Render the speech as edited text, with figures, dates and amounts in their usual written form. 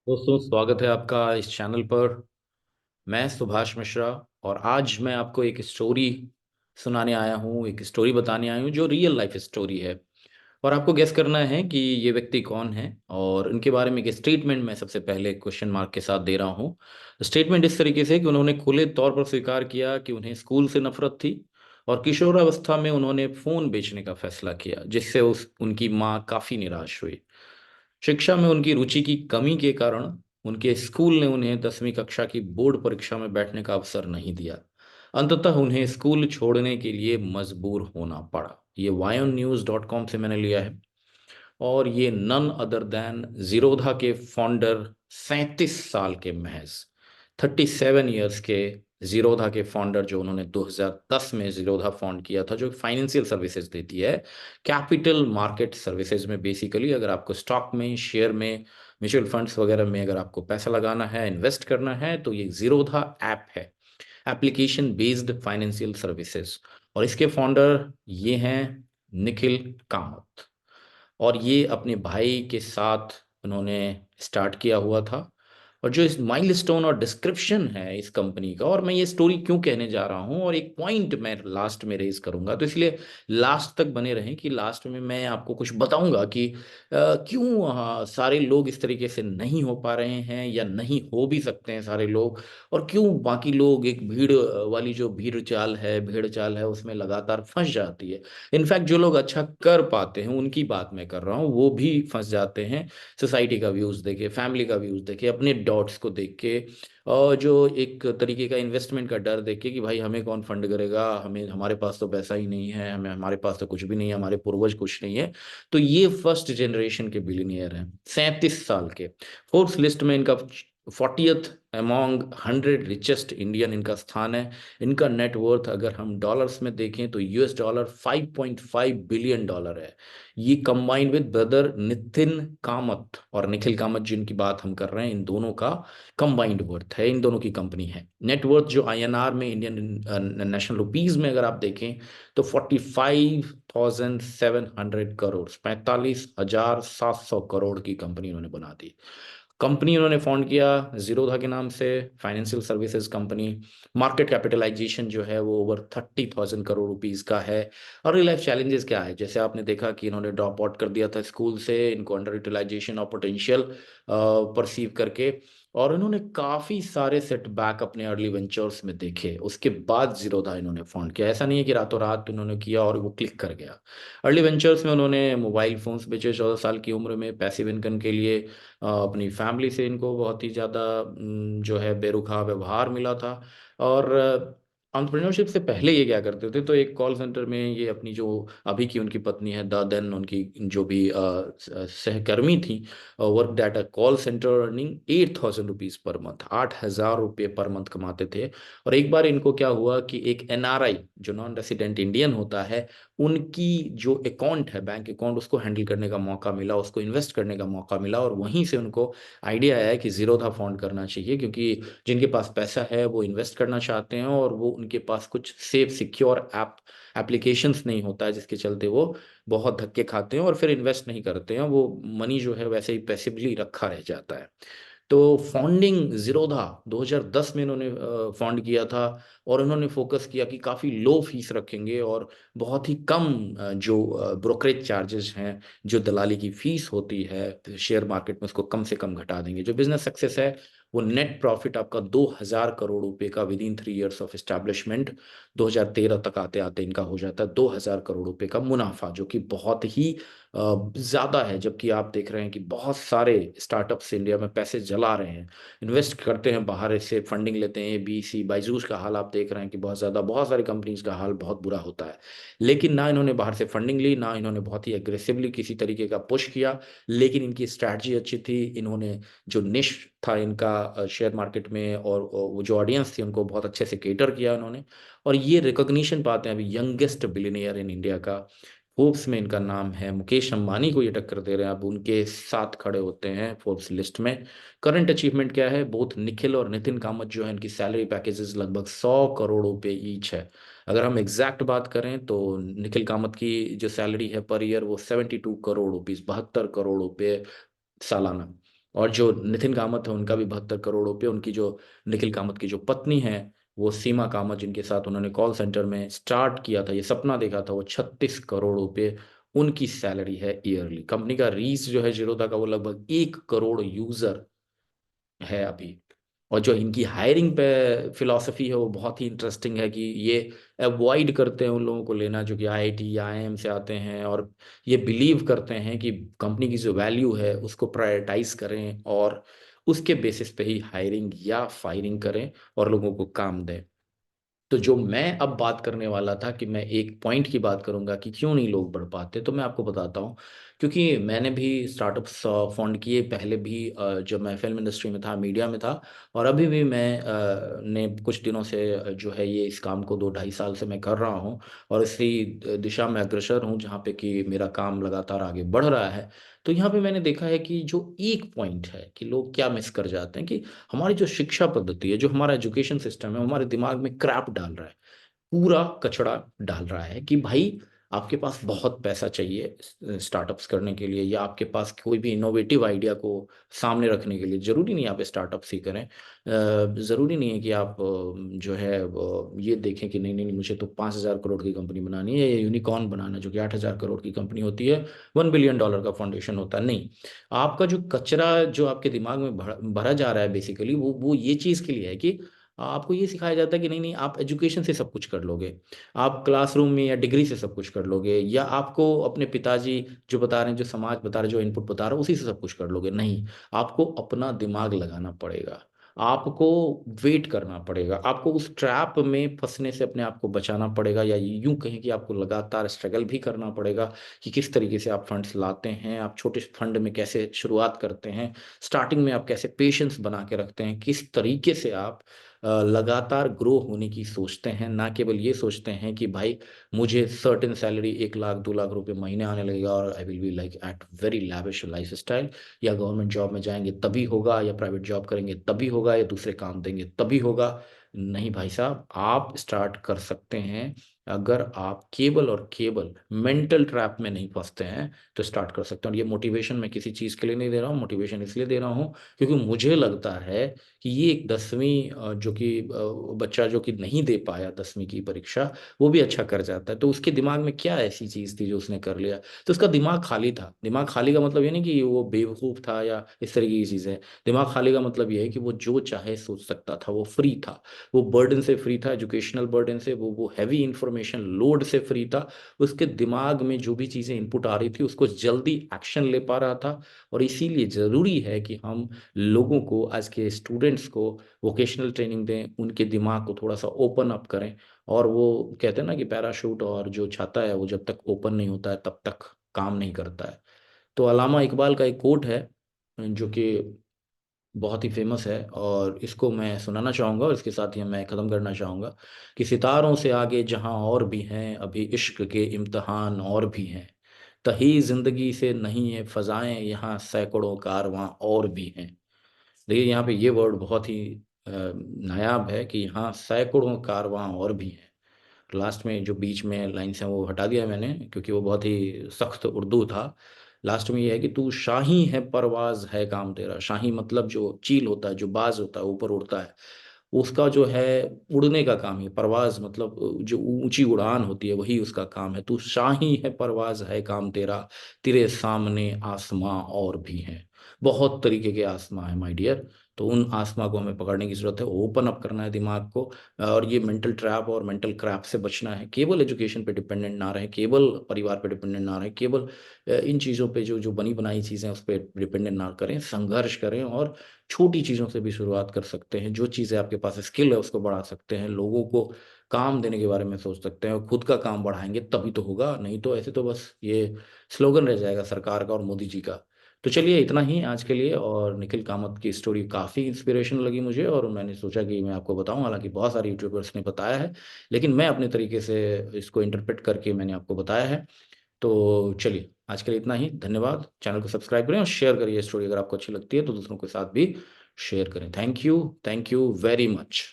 दोस्तों, स्वागत है आपका इस चैनल पर। मैं सुभाष मिश्रा। और आज मैं आपको एक स्टोरी सुनाने आया हूँ, एक स्टोरी बताने आया हूँ जो रियल लाइफ स्टोरी है। और आपको गेस करना है कि ये व्यक्ति कौन है। और उनके बारे में एक स्टेटमेंट मैं सबसे पहले क्वेश्चन मार्क के साथ दे रहा हूँ। स्टेटमेंट इस तरीके से कि उन्होंने खुले तौर पर स्वीकार किया कि उन्हें स्कूल से नफरत थी। और किशोरावस्था में उन्होंने फोन बेचने का फैसला किया, जिससे उनकी माँ काफी निराश हुई। शिक्षा में उनकी रुचि की कमी के कारण उनके स्कूल ने उन्हें 10वीं कक्षा की बोर्ड परीक्षा में बैठने का अवसर नहीं दिया। अंततः उन्हें स्कूल छोड़ने के लिए मजबूर होना पड़ा। ये वायोन्यूज.com से मैंने लिया है। और ये नन अदर देन जीरोधा के फाउंडर, 37 साल के महज 37 ईयर्स के जीरोधा के फाउंडर, जो उन्होंने 2010 में जीरोधा फाउंड किया था, जो फाइनेंशियल सर्विसेज देती है। कैपिटल मार्केट सर्विसेज में बेसिकली अगर आपको स्टॉक में, शेयर में, म्यूचुअल फंड्स वगैरह में अगर आपको पैसा लगाना है, इन्वेस्ट करना है, तो ये जीरोधा ऐप है। Application based financial services. और इसके फाउंडर ये हैं निखिल कामत। और ये अपने भाई के साथ उन्होंने स्टार्ट किया हुआ था। और जो इस माइलस्टोन और डिस्क्रिप्शन है इस कंपनी का, और मैं ये स्टोरी क्यों कहने जा रहा हूँ और एक पॉइंट मैं लास्ट में रेज करूंगा, तो इसलिए लास्ट तक बने रहें कि लास्ट में मैं आपको कुछ बताऊंगा कि क्यों सारे लोग इस तरीके से नहीं हो पा रहे हैं, या नहीं हो भी सकते हैं सारे लोग। और क्यों बाकी लोग एक भीड़ वाली जो भेड़ चाल है उसमें लगातार फंस जाती है। इनफैक्ट जो लोग अच्छा कर पाते हैं उनकी बात मैं कर रहा हूँ, वो भी फंस जाते हैं। सोसाइटी का व्यूज देखे, फैमिली का व्यूज देखे, अपने डॉट्स को देख के, और जो एक तरीके का इन्वेस्टमेंट का डर देख के कि भाई हमें कौन फंड करेगा, हमें, हमारे पास तो पैसा ही नहीं है, हमारे पास तो कुछ भी नहीं है, हमारे पूर्वज कुछ नहीं है। तो ये फर्स्ट जनरेशन के बिलीनियर हैं, 37 साल के। फोर्ब्स लिस्ट में इनका 40th अमॉन्ग 100 रिचेस्ट इंडियन इनका स्थान है। इनका नेटवर्थ अगर हम डॉलर्स में देखें तो US$ 5.5 बिलियन है। ये combined with brother Nitin Kamat और निखिल कामत जिनकी बात हम कर रहे हैं, इन दोनों का कंबाइंड वर्थ है, इन दोनों की कंपनी है। नेटवर्थ जो INR में, इंडियन नेशनल रुपीज में अगर आप देखें तो 45,700 करोड़, 45,700 करोड़ की कंपनी उन्होंने बना दी। कंपनी उन्होंने फाउंड किया जीरोधा के नाम से, financial services company. Market capitalization जो है वो ओवर 30,000 करोड़ रुपीज का है। और रियल लाइफ चैलेंजेस क्या है, जैसे आपने देखा कि इन्होंने ड्रॉप आउट कर दिया था स्कूल से, इनको under utilization of potential perceive करके। और इन्होंने काफी सारे सेटबैक अपने अर्ली वेंचर्स में देखे, उसके बाद जीरोधा इन्होंने फाउंड किया। ऐसा नहीं है कि रातों रात इन्होंने किया और वो क्लिक कर गया। अर्ली वेंचर्स में उन्होंने मोबाइल फोन्स बेचे 14 साल की उम्र में पैसिव इनकम के लिए। अपनी फैमिली से इनको बहुत ही ज़्यादा जो है बेरुखा व्यवहार मिला था। और एंटरप्रेन्योरशिप से पहले ये क्या करते थे, तो एक कॉल सेंटर में ये अपनी जो अभी की उनकी पत्नी है, देन उनकी जो भी सहकर्मी थी, work data call centre, earning 8,000 rupees per month, 8,000 रुपये पर मंथ कमाते थे। और एक बार इनको क्या हुआ कि एक NRI जो नॉन रेसिडेंट इंडियन होता है, उनकी जो अकाउंट है, बैंक अकाउंट, उसको हैंडल करने का मौका मिला, उसको इन्वेस्ट करने का मौका मिला। और वहीं से उनको आइडिया आया कि जीरोधा फाउंड करना चाहिए, क्योंकि जिनके पास पैसा है वो इन्वेस्ट करना चाहते हैं, और वो उनके पास कुछ सेफ सिक्योर एप्लीकेशंस नहीं होता है, जिसके चलते वो बहुत धक्के खाते हैं और फिर इन्वेस्ट नहीं करते हैं, वो मनी जो है वैसे ही पैसिवली रखा रह जाता है। तो फाउंडिंग जीरोधा 2010 में इन्होंने फाउंड किया था। और उन्होंने फोकस किया कि काफ़ी लो फीस रखेंगे, और बहुत ही कम जो ब्रोकरेज चार्जेस हैं, जो दलाली की फीस होती है शेयर मार्केट में, उसको कम से कम घटा देंगे। जो बिजनेस सक्सेस है वो नेट प्रॉफिट आपका 2,000 करोड़ रुपए का with in 3 years of establishment, 2013 तक आते आते इनका हो जाता है 2,000 करोड़ रुपए का मुनाफा, जो कि बहुत ही ज्यादा है। जबकि आप देख रहे हैं कि बहुत सारे स्टार्टअप्स इंडिया में पैसे जला रहे हैं, इन्वेस्ट करते हैं, बाहर से फंडिंग लेते हैं। ABC, बाइजूस का हाल आप देख रहे हैं कि बहुत ज्यादा, बहुत सारी कंपनीज का हाल बहुत बुरा होता है। लेकिन ना इन्होंने बाहर से फंडिंग ली, ना इन्होंने बहुत ही एग्रेसिवली किसी तरीके का पुश किया। लेकिन इनकी स्ट्रैटेजी अच्छी थी। इन्होंने जो निश था इनका शेयर मार्केट में, और वो जो ऑडियंस थी उनको बहुत अच्छे से केटर किया उन्होंने। और ये रिकॉग्निशन पाते हैं अभी यंगेस्ट बिलियनियर इन इंडिया का। फोर्ब्स में इनका नाम है, मुकेश अंबानी को ये टक्कर दे रहे हैं, अब उनके साथ खड़े होते हैं फोर्ब्स लिस्ट में। करंट अचीवमेंट क्या है, बोथ निखिल और नितिन कामत जो है, इनकी सैलरी पैकेजेस लगभग 100 करोड़ रुपए ईच है। अगर हम एग्जैक्ट बात करें तो निखिल कामत की जो सैलरी है पर ईयर वो 72 करोड़ रुपीज, 72 करोड़ रुपए सालाना। और जो नितिन कामत है उनका भी 72 करोड़ रुपए, उनकी जो निखिल कामत की जो पत्नी है वो सीमा कामत, जिनके साथ उन्होंने कॉल सेंटर में स्टार्ट किया था, ये सपना देखा था, वो 36 करोड़ रुपए उनकी सैलरी है ईयरली। कंपनी का रीच जो है जीरोधा का वो लगभग 1 करोड़ यूजर है अभी। और जो इनकी हायरिंग पे फिलॉसफी है वो बहुत ही इंटरेस्टिंग है कि ये अवॉइड करते हैं उन लोगों को लेना जो कि आईआईटी या आईआईएम से आते हैं, और ये बिलीव करते हैं कि कंपनी की जो वैल्यू है उसको प्रायोरिटाइज करें और उसके बेसिस पे ही हायरिंग या फायरिंग करें और लोगों को काम दें। तो जो मैं अब बात करने वाला था कि मैं एक पॉइंट की बात करूंगा कि क्यों नहीं लोग बढ़ पाते, तो मैं आपको बताता हूँ। क्योंकि मैंने भी स्टार्टअप्स फाउंड किए पहले भी, जब मैं फिल्म इंडस्ट्री में था, मीडिया में था, और अभी भी मैं ने कुछ दिनों से जो है ये इस काम को 2-2.5 साल से मैं कर रहा हूँ, और इसी दिशा में अग्रसर हूँ जहाँ पे कि मेरा काम लगातार आगे बढ़ रहा है। तो यहाँ पे मैंने देखा है कि जो एक पॉइंट है कि लोग क्या मिस कर जाते हैं कि हमारी जो शिक्षा पद्धति है, जो हमारा एजुकेशन सिस्टम है, हमारे दिमाग में क्रैप डाल रहा है, पूरा कचड़ा डाल रहा है कि भाई आपके पास बहुत पैसा चाहिए स्टार्टअप्स करने के लिए, या आपके पास कोई भी इनोवेटिव आइडिया को सामने रखने के लिए। जरूरी नहीं आप स्टार्टअप्स ही करें, जरूरी नहीं है कि आप जो है ये देखें कि नहीं नहीं नहीं, मुझे तो 5,000 करोड़ की कंपनी बनानी है या यूनिकॉर्न बनाना है जो कि 8,000 करोड़ की कंपनी होती है, $1 बिलियन का फाउंडेशन होता है। नहीं, आपका जो कचरा जो आपके दिमाग में भरा जा रहा है बेसिकली वो ये चीज़ के लिए है कि आपको ये सिखाया जाता है कि नहीं नहीं आप एजुकेशन से सब कुछ कर लोगे, आप क्लासरूम में या डिग्री से सब कुछ कर लोगे, या आपको अपने पिताजी जो बता रहे हैं, जो समाज बता रहे हैं, जो इनपुट बता रहा है उसी से सब कुछ कर लोगे। नहीं, आपको अपना दिमाग लगाना पड़ेगा, आपको वेट करना पड़ेगा, आपको उस ट्रैप में फंसने से अपने आप को बचाना पड़ेगा, या यूं कहें कि आपको लगातार स्ट्रगल भी करना पड़ेगा कि किस तरीके से आप फंड्स लाते हैं, आप छोटे फंड में कैसे शुरुआत करते हैं, स्टार्टिंग में आप कैसे पेशेंस बना के रखते हैं, किस तरीके से आप लगातार ग्रो होने की सोचते हैं, ना केवल ये सोचते हैं कि भाई मुझे सर्टेन सैलरी 1 लाख 2 लाख रुपए महीने आने लगेगा और I will be like at very lavish life style, या गवर्नमेंट जॉब में जाएंगे तभी होगा, या प्राइवेट जॉब करेंगे तभी होगा, या दूसरे काम देंगे तभी होगा। नहीं भाई साहब, आप स्टार्ट कर सकते हैं अगर आप केवल और केवल मेंटल ट्रैप में नहीं फंसते हैं, तो स्टार्ट कर सकते हैं। और ये मोटिवेशन मैं किसी चीज़ के लिए नहीं दे रहा हूँ, मोटिवेशन इसलिए दे रहा हूँ क्योंकि मुझे लगता है कि ये एक 10वीं जो कि बच्चा जो कि नहीं दे पाया 10वीं की परीक्षा, वो भी अच्छा कर जाता है। तो उसके दिमाग में क्या ऐसी चीज़ थी जो उसने कर लिया, तो उसका दिमाग खाली था। दिमाग खाली का मतलब ये नहीं कि वो बेवकूफ़ था या इस तरीके की चीज़ें। दिमाग खाली का मतलब ये है कि वो जो चाहे सोच सकता था, वो फ्री था, वो बर्डन से फ्री था, एजुकेशनल बर्डन से, वो हैवी इंफॉर्मेशन लोड से फ्री था। उसके दिमाग में जो भी चीज़ें इनपुट आ रही थी उसको जल्दी एक्शन ले पा रहा था। और इसीलिए ज़रूरी है कि हम लोगों को, आज के स्टूडेंट्स को वोकेशनल ट्रेनिंग दें, उनके दिमाग को थोड़ा सा ओपन अप करें। और वो कहते हैं ना कि पैराशूट और जो छाता है वो जब तक ओपन नहीं होता है तब तक काम नहीं करता है। तो अलामा इकबाल का एक कोट है जो कि बहुत ही फेमस है, और इसको मैं सुनाना चाहूँगा और इसके साथ ही मैं ख़त्म करना चाहूँगा कि सितारों से आगे जहाँ और भी हैं, अभी इश्क के इम्तहान और भी हैं, तही ज़िंदगी से नहीं है फ़ज़ाएं, यहाँ सैकड़ों कारवां और भी हैं। देखिए यहाँ पे ये वर्ड बहुत ही नायाब है कि यहाँ सैकड़ों कारवां और भी हैं। लास्ट में जो बीच में लाइन्स हैं वो हटा दिया है मैंने क्योंकि वो बहुत ही सख्त उर्दू था। लास्ट में ये है कि तू शाही है परवाज़ है काम तेरा। शाही मतलब जो चील होता है, जो बाज़ होता है, ऊपर उड़ता है, उसका जो है उड़ने का काम है। परवाज़ मतलब जो ऊँची उड़ान होती है वही उसका काम है। तू शाही है परवाज़ है काम तेरा, तेरे सामने आसमाँ और भी हैं। बहुत तरीके के आसमाँ हैं माय डियर। तो उन आसमाँ को हमें पकड़ने की ज़रूरत है, ओपन अप करना है दिमाग को, और ये मेंटल ट्रैप और मेंटल क्रैप से बचना है। केवल एजुकेशन पे डिपेंडेंट ना रहे, केवल परिवार पे डिपेंडेंट ना रहे, केवल इन चीज़ों पे जो जो बनी बनाई चीज़ें उस पे डिपेंडेंट ना करें, संघर्ष करें, और छोटी चीज़ों से भी शुरुआत कर सकते हैं। जो चीज़ें आपके पास स्किल है उसको बढ़ा सकते हैं, लोगों को काम देने के बारे में सोच सकते हैं, और खुद का काम बढ़ाएंगे तभी तो होगा, नहीं तो ऐसे तो बस ये स्लोगन रह जाएगा सरकार का और मोदी जी का। तो चलिए इतना ही आज के लिए। और निखिल कामत की स्टोरी काफ़ी इंस्पिरेशनल लगी मुझे, और मैंने सोचा कि मैं आपको बताऊं, हालांकि बहुत सारे यूट्यूबर्स ने बताया है, लेकिन मैं अपने तरीके से इसको इंटरप्रेट करके मैंने आपको बताया है। तो चलिए आज के लिए इतना ही। धन्यवाद। चैनल को सब्सक्राइब करें और शेयर करिए स्टोरी, अगर आपको अच्छी लगती है तो दूसरों के साथ भी शेयर करें। Thank you very much.